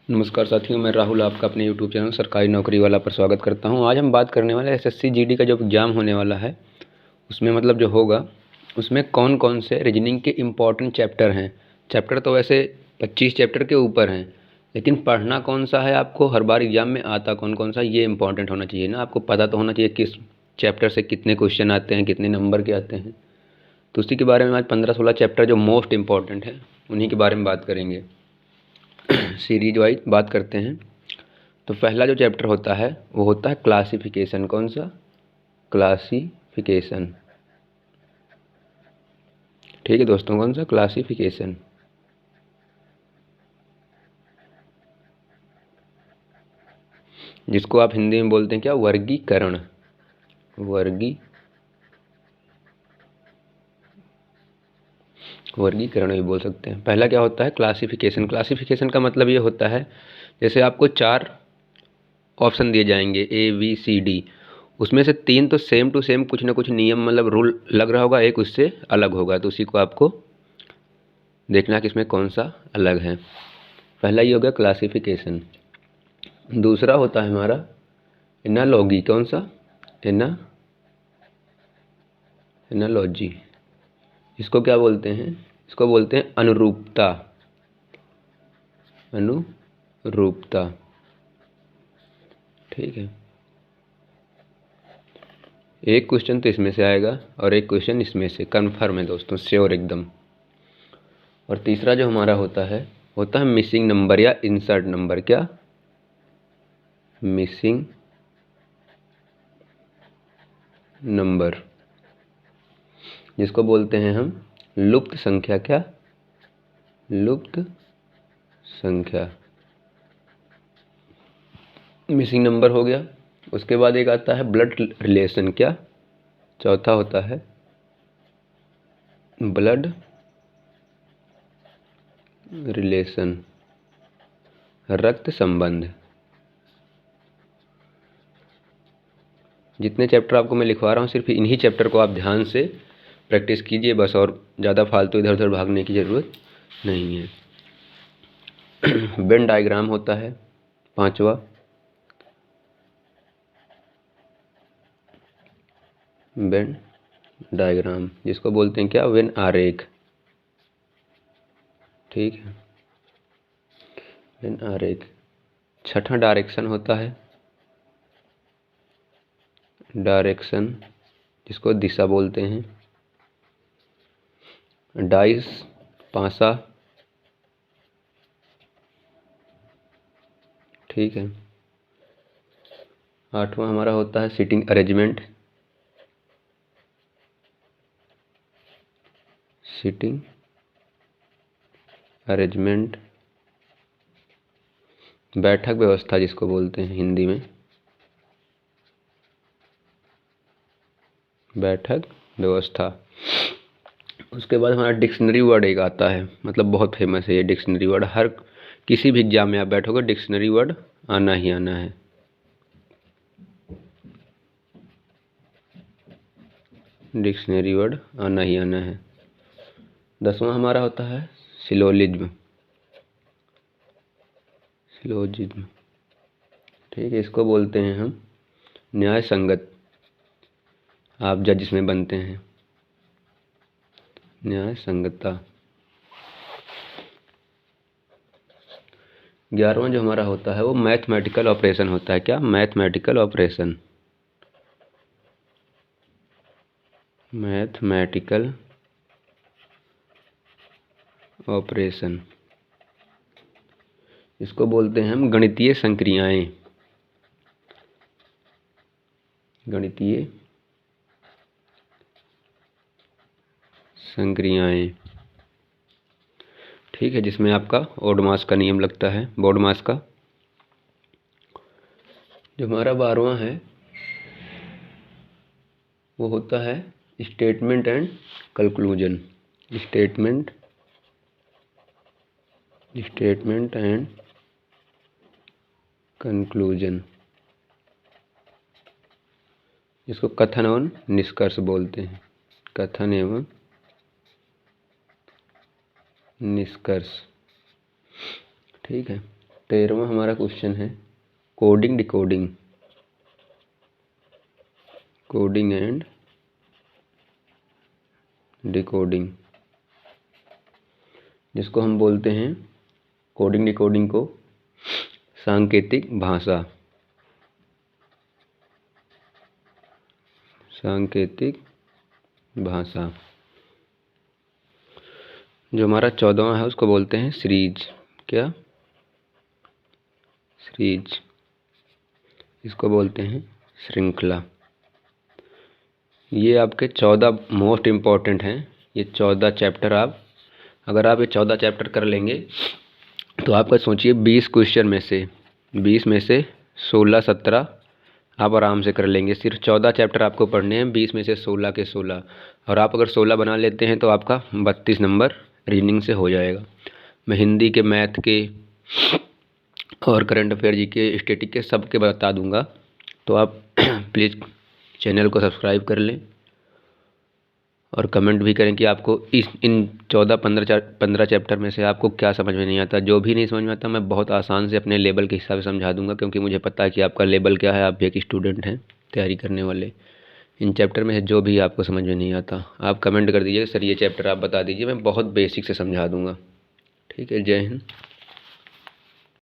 नमस्कार साथियों, मैं राहुल आपका अपने यूट्यूब चैनल सरकारी नौकरी वाला पर स्वागत करता हूं। आज हम बात करने वाले एसएससी जीडी का जो एग्ज़ाम होने वाला है उसमें मतलब जो होगा उसमें कौन कौन से रीजनिंग के इम्पॉर्टेंट चैप्टर हैं। चैप्टर तो वैसे 25 चैप्टर के ऊपर हैं, लेकिन पढ़ना कौन सा है, आपको हर बार एग्ज़ाम में आता कौन कौन सा, ये इंपॉर्टेंट होना चाहिए ना। आपको पता तो होना चाहिए किस चैप्टर से कितने क्वेश्चन आते हैं, कितने नंबर के आते हैं। तो उसी के बारे में आज 15-16 चैप्टर जो मोस्ट इम्पॉर्टेंट हैं उन्हीं के बारे में बात करेंगे। सीरीज वाइज बात करते हैं। तो पहला जो चैप्टर होता है वो होता है क्लासिफिकेशन। कौन सा? क्लासिफिकेशन। ठीक है दोस्तों, कौन सा? क्लासिफिकेशन। जिसको आप हिंदी में बोलते हैं क्या? वर्गीकरण। वर्गीकरण भी बोल सकते हैं। पहला क्या होता है? क्लासिफिकेशन। क्लासिफिकेशन का मतलब ये होता है, जैसे आपको 4 ऑप्शन दिए जाएंगे ABCD, उसमें से 3 तो सेम टू सेम कुछ ना कुछ नियम मतलब रूल लग रहा होगा, एक उससे अलग होगा, तो उसी को आपको देखना कि इसमें कौन सा अलग है। पहला ये हो गया क्लासिफिकेशन। दूसरा होता है हमारा एनालॉजी। कौन सा? एनालॉजी। इसको क्या बोलते हैं? इसको बोलते हैं अनुरूपता। ठीक है, एक क्वेश्चन तो इसमें से आएगा और एक क्वेश्चन इसमें से, कन्फर्म है दोस्तों, श्योर एकदम। और तीसरा जो हमारा होता है मिसिंग नंबर या इंसर्ट नंबर। क्या? मिसिंग नंबर, जिसको बोलते हैं हम लुप्त संख्या। क्या? लुप्त संख्या। मिसिंग नंबर हो गया। उसके बाद एक आता है ब्लड रिलेशन। क्या? चौथा होता है ब्लड रिलेशन, रक्त संबंध। जितने चैप्टर आपको मैं लिखवा रहा हूँ सिर्फ इन्हीं चैप्टर को आप ध्यान से प्रैक्टिस कीजिए बस, और ज़्यादा फालतू इधर उधर भागने की ज़रूरत नहीं है। वेन डायग्राम होता है पांचवा। वेन डायग्राम, जिसको बोलते हैं क्या? वेन आरेख। ठीक है, वेन आरेख। छठा डायरेक्शन होता है, डायरेक्शन, जिसको दिशा बोलते हैं। डाइस, पासा। ठीक है। आठवां हमारा होता है सीटिंग अरेंजमेंट। सीटिंग अरेंजमेंट, बैठक व्यवस्था जिसको बोलते हैं हिंदी में, बैठक व्यवस्था। उसके बाद हमारा डिक्शनरी वर्ड एक आता है, मतलब बहुत फेमस है ये डिक्शनरी वर्ड। हर किसी भी एग्जाम में आप बैठोगे डिक्शनरी वर्ड आना ही आना है। डिक्शनरी वर्ड आना ही आना है। 10वां हमारा होता है सिलोजिज्म। सिलोजिज्म। ठीक है, इसको बोलते हैं हम न्याय संगत। आप जज इसमें बनते हैं, न्याय संगतता। 11वां जो हमारा होता है वो मैथमेटिकल ऑपरेशन होता है। क्या? Mathematical operation. मैथमेटिकल ऑपरेशन, इसको बोलते हैं हम गणितीय संक्रियाएं। गणितीय संक्रियाएं। ठीक है, जिसमें आपका ओड मास का नियम लगता है, बोर्ड मास का। जो हमारा 12वां है वो होता है statement and conclusion. Statement and conclusion, इसको कथन एवं निष्कर्ष बोलते हैं। कथन एवं निष्कर्ष। ठीक है, 13वां हमारा क्वेश्चन है coding decoding, coding and decoding, जिसको हम बोलते हैं कोडिंग डिकोडिंग को सांकेतिक भाषा, सांकेतिक भाषा। जो हमारा 14वां है उसको बोलते हैं सीरीज, क्या? सीरीज, इसको बोलते हैं श्रृंखला। ये आपके 14 मोस्ट इम्पॉर्टेंट हैं। ये 14 चैप्टर अगर आप ये 14 चैप्टर कर लेंगे तो आपका सोचिए 20 क्वेश्चन में से 16-17 आप आराम से कर लेंगे। सिर्फ 14 चैप्टर आपको पढ़ने हैं, 20 में से 16 के 16, और आप अगर 16 बना लेते हैं तो आपका 32 नंबर रीजनिंग से हो जाएगा। मैं हिंदी के, मैथ के और करंट अफेयर जी के, स्टैटिक के सब के बता दूंगा, तो आप प्लीज़ चैनल को सब्सक्राइब कर लें और कमेंट भी करें कि आपको इन 14-15 चैप्टर में से आपको क्या समझ में नहीं आता। जो भी नहीं समझ में आता मैं बहुत आसान से अपने लेवल के हिसाब से समझा दूंगा, क्योंकि मुझे पता है कि आपका लेवल क्या है, आप भी एक स्टूडेंट हैं तैयारी करने वाले। इन चैप्टर में से जो भी आपको समझ में नहीं आता आप कमेंट कर दीजिए, सर ये चैप्टर आप बता दीजिए, मैं बहुत बेसिक से समझा दूँगा। ठीक है, जय हिंद।